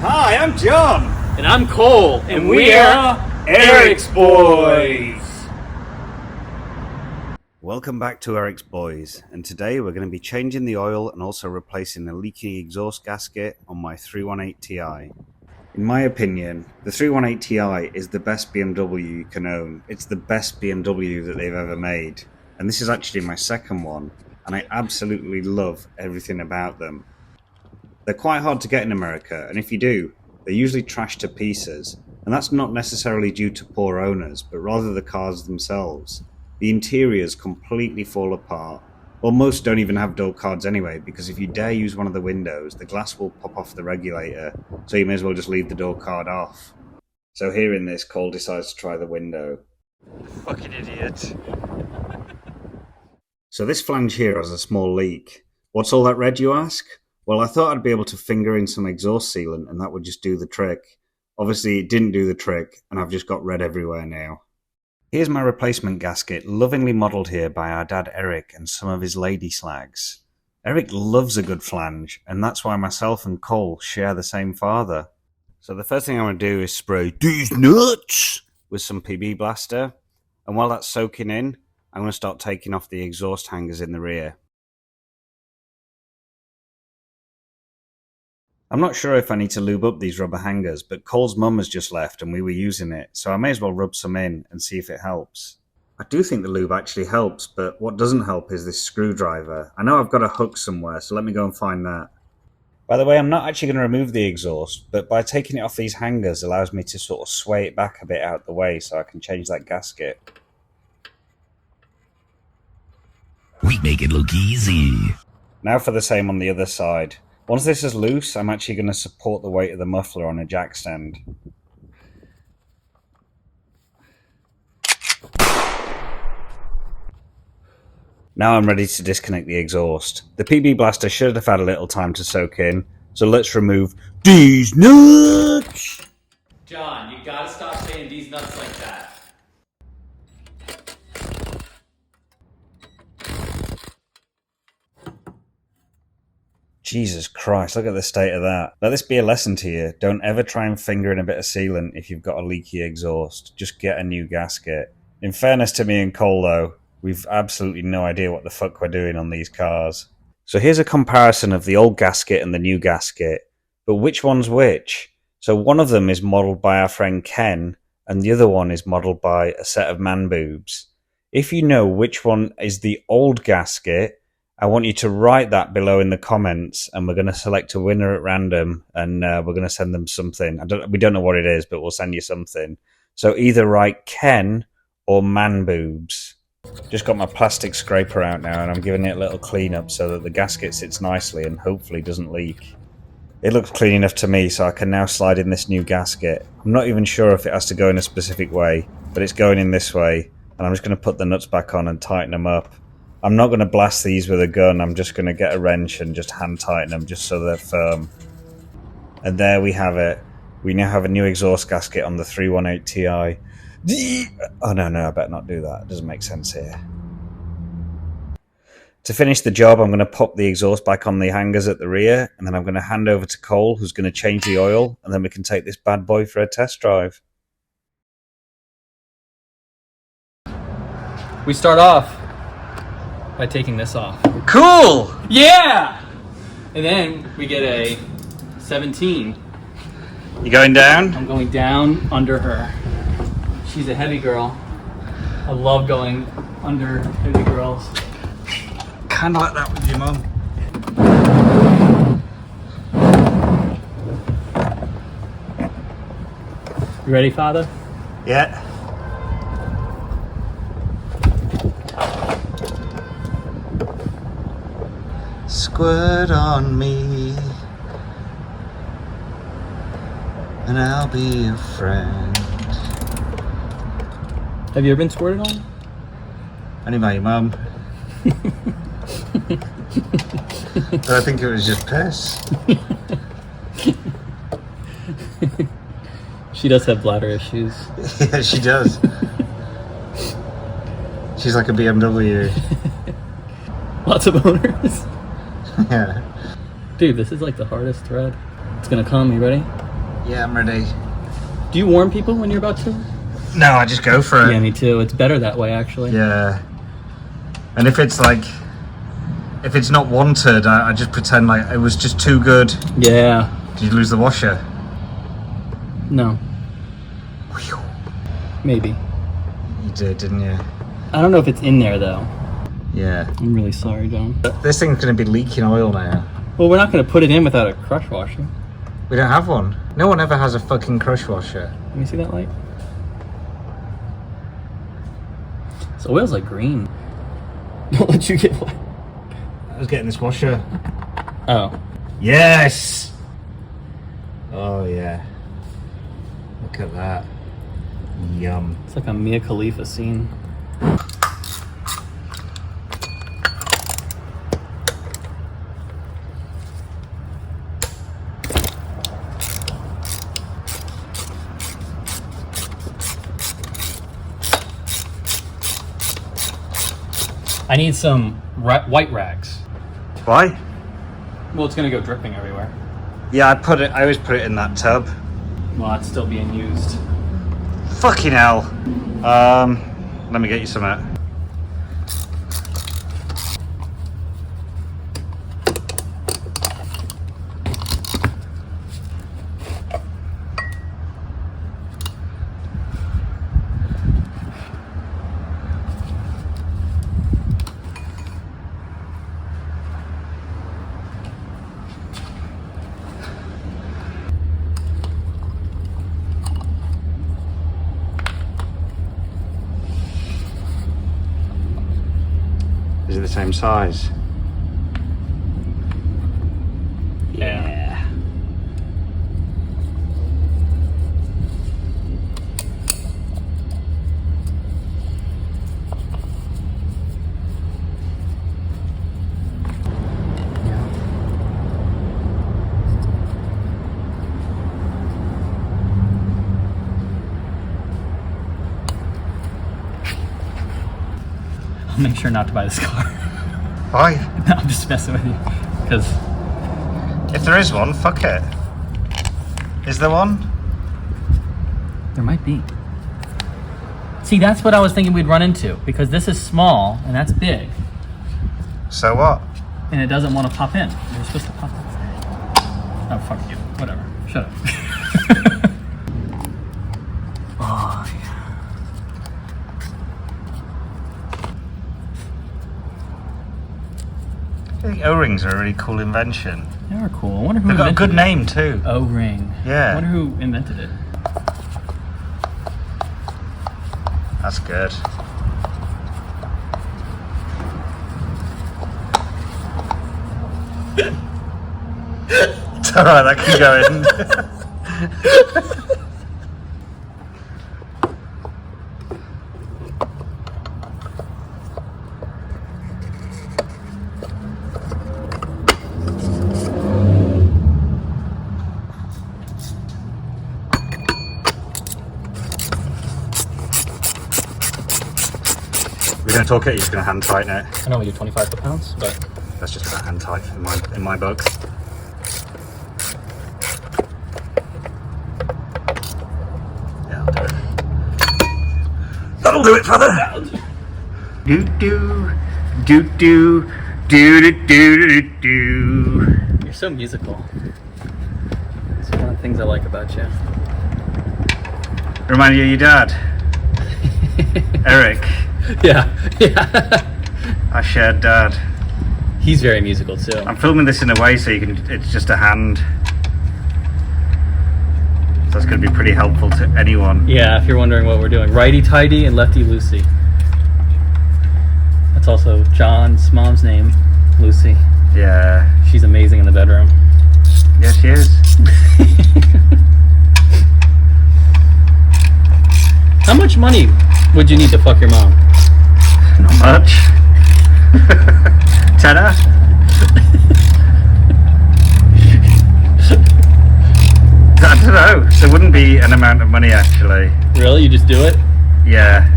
Hi, I'm John. And I'm Cole. And we are Eric's Boys. Welcome back to Eric's Boys. And today we're going to be changing the oil and also replacing the leaky exhaust gasket on my 318 Ti. In my opinion, the 318 Ti is the best BMW you can own. It's the best BMW that they've ever made. And this is actually my second one. And I absolutely love everything about them. They're quite hard to get in America, and if you do, they're usually trashed to pieces, and that's not necessarily due to poor owners, but rather the cars themselves. The interiors completely fall apart. Well, most don't even have door cards anyway, because if you dare use one of the windows, the glass will pop off the regulator, so you may as well just leave the door card off. So hearing this, Cole decides to try the window. Fucking idiot. So this flange here has a small leak. What's all that red, you ask? Well, I thought I'd be able to finger in some exhaust sealant and that would just do the trick. Obviously, it didn't do the trick, and I've just got red everywhere now. Here's my replacement gasket, lovingly modelled here by our dad Eric and some of his lady slags. Eric loves a good flange, and that's why myself and Cole share the same father. So the first thing I'm going to do is spray these nuts with some PB Blaster, and while that's soaking in, I'm going to start taking off the exhaust hangers in the rear. I'm not sure if I need to lube up these rubber hangers, but Cole's mum has just left and we were using it, so I may as well rub some in and see if it helps. I do think the lube actually helps, but what doesn't help is this screwdriver. I know I've got a hook somewhere, so let me go and find that. By the way, I'm not actually going to remove the exhaust, but by taking it off these hangers allows me to sort of sway it back a bit out the way so I can change that gasket. We make it look easy. Now for the same on the other side. Once this is loose, I'm actually going to support the weight of the muffler on a jack stand. Now I'm ready to disconnect the exhaust. The PB Blaster should have had a little time to soak in, so let's remove these nuts! John, you gotta stop saying these nuts like that. Jesus Christ, look at the state of that. Let this be a lesson to you. Don't ever try and finger in a bit of sealant if you've got a leaky exhaust. Just get a new gasket. In fairness to me and Cole though, we've absolutely no idea what the fuck we're doing on these cars. So here's a comparison of the old gasket and the new gasket. But which one's which? So one of them is modelled by our friend Ken, and the other one is modelled by a set of man boobs. If you know which one is the old gasket, I want you to write that below in the comments, and we're going to select a winner at random, and we're going to send them something. We don't know what it is, but we'll send you something. So either write Ken or man boobs. Just got my plastic scraper out now, and I'm giving it a little clean up so that the gasket sits nicely and hopefully doesn't leak. It looks clean enough to me, so I can now slide in this new gasket. I'm not even sure if it has to go in a specific way, but it's going in this way, and I'm just going to put the nuts back on and tighten them up. I'm not going to blast these with a gun, I'm just going to get a wrench and just hand tighten them just so they're firm. And there we have it. We now have a new exhaust gasket on the 318 Ti. Oh no, I better not do that. It doesn't make sense here. To finish the job, I'm going to pop the exhaust back on the hangers at the rear, and then I'm going to hand over to Cole, who's going to change the oil, and then we can take this bad boy for a test drive. We start off by taking this off. Cool! Yeah! And then we get a 17. You going down? I'm going down under her. She's a heavy girl. I love going under heavy girls. Kind of like that with your mum. You ready, Father? Yeah. Squirt on me, and I'll be your friend. Have you ever been squirted on? Only by your mum. But I think it was just piss. She does have bladder issues. Yeah, she does. She's like a BMW. Lots of owners. Yeah. Dude, this is like the hardest thread. It's gonna come, you ready? Yeah, I'm ready. Do you warn people when you're about to? No, I just go for it. Yeah, me too. It's better that way, actually. Yeah. And if it's like, if it's not wanted, I just pretend like it was just too good. Yeah. Did you lose the washer? No. Maybe. You did, didn't you? I don't know if it's in there, though. Yeah. I'm really sorry, John. This thing's going to be leaking oil now. Well, we're not going to put it in without a crush washer. We don't have one. No one ever has a fucking crush washer. Let me see that light. This oil's like green. Don't let you get wet. I was getting this washer. Oh. Yes! Oh, yeah. Look at that. Yum. It's like a Mia Khalifa scene. I need some white rags. Why? Well, it's gonna go dripping everywhere. Yeah, I always put it in that tub. Well, it's still being used. Fucking hell. Let me get you some out. Is it the same size? Yeah. I'll make sure not to buy this car. Why? No, I'm just messing with you. Because If there is one, fuck it. Is there one? there might be. See, that's what I was thinking we'd run into. Because this is small and that's big. So what? And it doesn't want to pop in. You're supposed to pop in. Oh, fuck you. Whatever. Shut up. Oh, yeah. I think O-rings are a really cool invention. They are cool. I wonder who They've got a invented good name too. O-ring. Yeah. I wonder who invented it. That's good. It's alright, that can go in. We're going to talk it, you're just going to hand tighten it. I know we do 25 foot-pounds, but That's just about hand tight in my book. Yeah, I'll do it. That'll do it, father. Do do do do do do do do. you're so musical. It's one of the things I like about you. Remind you of your dad, Eric. Yeah. Our shared dad. He's very musical too. I'm filming this in a way so you can. It's just a hand. So that's going to be pretty helpful to anyone. Yeah, if you're wondering what we're doing. Righty tighty and lefty loosey. That's also John's mom's name, Lucy. Yeah. She's amazing in the bedroom. Yeah, she is. How much money would you need to fuck your mom? Not much. Tenner? I don't know. There wouldn't be an amount of money actually. Really? You just do it? Yeah.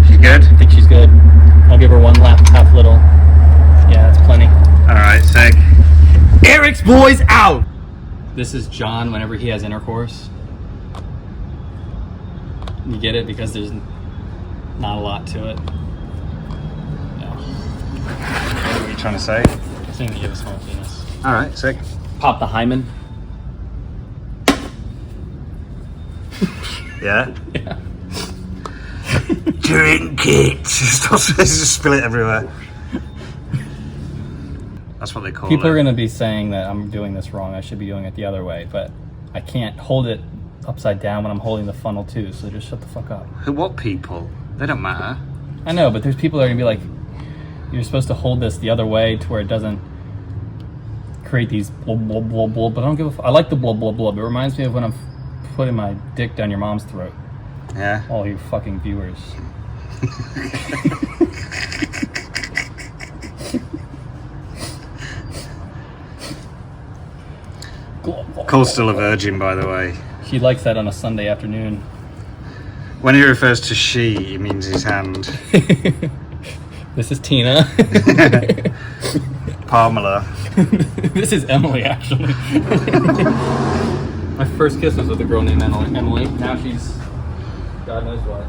She's good? I think she's good. I'll give her one lap, half little. Yeah, that's plenty. Alright, sick. Eric's boys out! This is John whenever he has intercourse. You get it? Because there's not a lot to it. No. What are you trying to say? Saying that you have a small penis. Alright, sick. Pop the hymen. Yeah? Yeah. Drink it! Just spill it everywhere. That's what they call People it. are going to be saying that I'm doing this wrong. I should be doing it the other way, but I can't hold it upside down when I'm holding the funnel too, so just shut the fuck up. What people? They don't matter. I know, but there's people that are going to be like, you're supposed to hold this the other way to where it doesn't create these blub, blub, blub, blub, but I don't give a I like the blub, blub, blub. It reminds me of when I'm putting my dick down your mom's throat. Yeah. All you fucking viewers. Cole's still a virgin, by the way. She likes that on a Sunday afternoon. When he refers to she, he means his hand. This is Tina. Pamela. This is Emily, actually. My first kiss was with a girl named Emily. Now she's God knows what.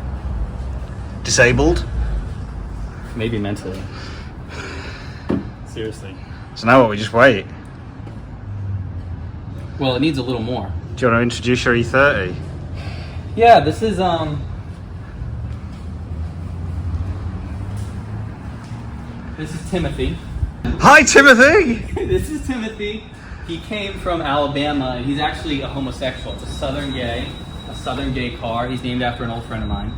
Disabled? Maybe mentally. Seriously. So now what, we just wait? Well, it needs a little more. Do you want to introduce your E30? Yeah, this is This is Timothy. Hi, Timothy! This is Timothy. He came from Alabama, and he's actually a homosexual. It's a Southern gay car. He's named after an old friend of mine.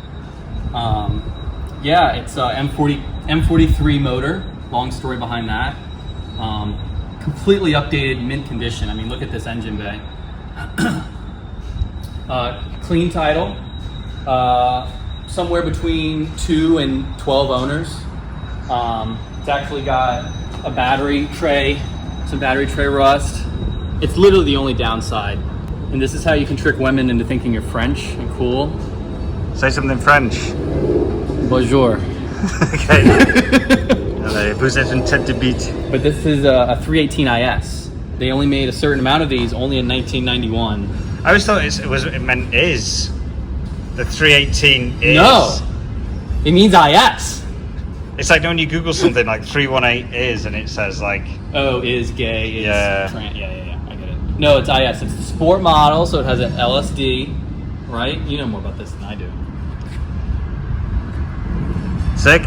Yeah, it's a M43 motor. Long story behind that. Completely updated, mint condition. I mean, look at this engine bay. Clean title. Somewhere between 2 and 12 owners. It's actually got a battery tray, some battery tray rust. It's literally the only downside. And this is how you can trick women into thinking you're French and cool. Say something French. Bonjour. Okay. Vous êtes une tête de bite. But this is a 318 IS. They only made a certain amount of these only in 1991. I always thought it meant is. The 318 is. No! It means IS. It's like when you Google something like 318 is and it says like... Oh, is gay, is Yeah. yeah, I get it. No, it's IS. It's the sport model, so it has an LSD, right? You know more about this than I do. Sick.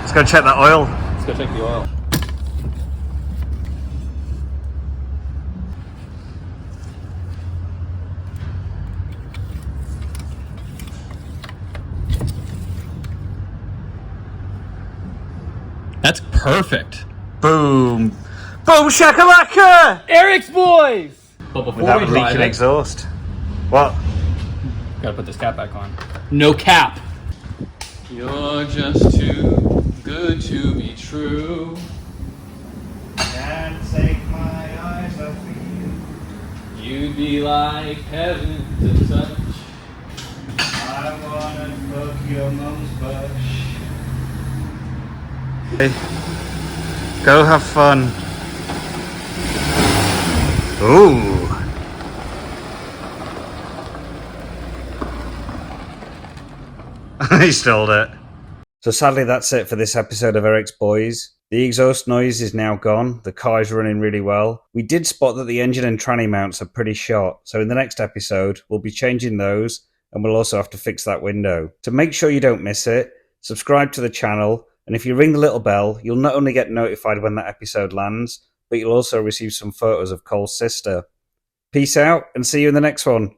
Let's go check that oil. Let's go check the oil. That's perfect. Boom. Boom shakalaka! Eric's boys! But before Without we drive leaking it, exhaust. What? gotta put this cap back on. No cap. You're just too good to be true. Can't take my eyes off you. You'd be like heaven to touch. I wanna fuck your mum's bush. Hey, go have fun. Ooh. He stole it. So sadly that's it for this episode of Eric's Boys. The exhaust noise is now gone, the car is running really well. We did spot that the engine and tranny mounts are pretty shot, so in the next episode we'll be changing those and we'll also have to fix that window. To make sure you don't miss it, subscribe to the channel, and if you ring the little bell, you'll not only get notified when that episode lands, but you'll also receive some photos of Cole's sister. Peace out and see you in the next one.